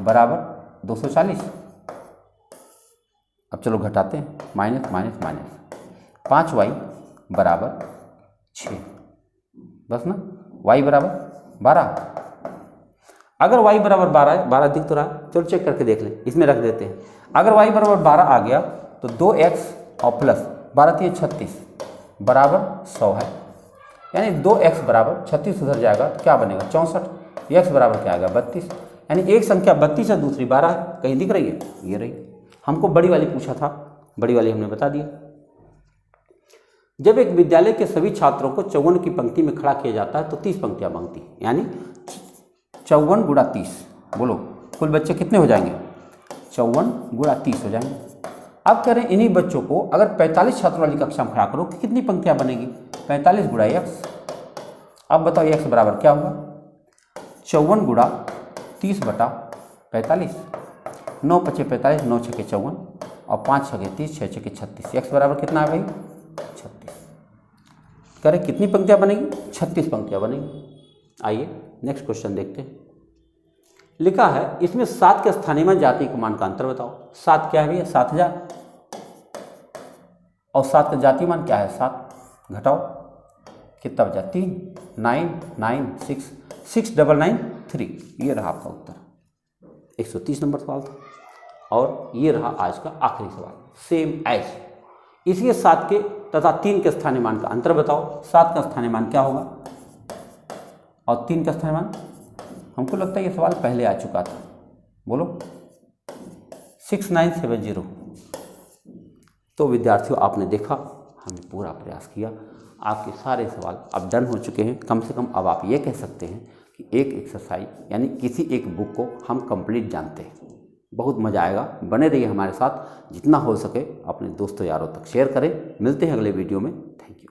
बराबर 240। अब चलो घटाते हैं, माइनस माइनस माइनस, 5y बराबर 6, बस ना, y बराबर 12। अगर y बराबर 12 है, 12 दिख तो रहा है, चलो चेक करके देख लें, इसमें रख देते हैं। अगर y बराबर 12 आ गया तो 2x और प्लस 12 3 36 बराबर 100 है, यानी 2x बराबर 36 उधर जाएगा तो क्या बनेगा 64, x बराबर क्या आएगा 32, यानी एक संख्या 32 है, दूसरी 12 है। कहीं दिख रही है, ये रही। हमको बड़ी वाली पूछा था, बड़ी वाली हमने बता दिया। जब एक विद्यालय के सभी छात्रों को 54 की पंक्ति में खड़ा किया जाता है तो 30 पंक्तियां बनती, यानी 54 गुणा 30, बोलो कुल बच्चे कितने हो जाएंगे, 54 गुणा 30 हो जाएंगे। अब कह रहे हैं इन्हीं बच्चों को अगर 45 छात्रों वाली कक्षा में खड़ा करो कि कितनी पंक्तियां बनेगी, 45 गुणा x। अब बताओ x बराबर क्या होगा, 54 गुणा 30 बटा 45, 9 5 45, 9 6 54 और 5 6 30, 6 6 36, x बराबर कितना है भाई 36। करें कितनी पंक्तियां बनेगी, 36 पंक्तियां बनेगी। आइए नेक्स्ट क्वेश्चन देखते हैं। लिखा है इसमें 7 के स्थानीय जाति के मान का अंतर बताओ। 7 क्या है भैया, 7000, और 7 का जाति मान क्या है 7, घटाओ कितना बचा 3, 9 9 6 6993, ये रहा आपका उत्तर। 130 नंबर सवाल था, और ये रहा आज का आखिरी सवाल, सेम एज। इसलिए 7 के तथा 3 के स्थानीय मान का अंतर बताओ। 7 का स्थानीय मान क्या होगा और 3 का स्थानीय मान, हमको लगता है ये सवाल पहले आ चुका था, बोलो 6970। तो विद्यार्थियों आपने देखा, हमने पूरा प्रयास किया, आपके सारे सवाल अब डन हो चुके हैं। कम से कम अब आप ये कह सकते हैं कि एक एक्सरसाइज यानी किसी एक बुक को हम कंप्लीट जानते हैं। बहुत मज़ा आएगा, बने रहिए हमारे साथ, जितना हो सके अपने दोस्तों यारों तक शेयर करें। मिलते हैं अगले वीडियो में, थैंक यू।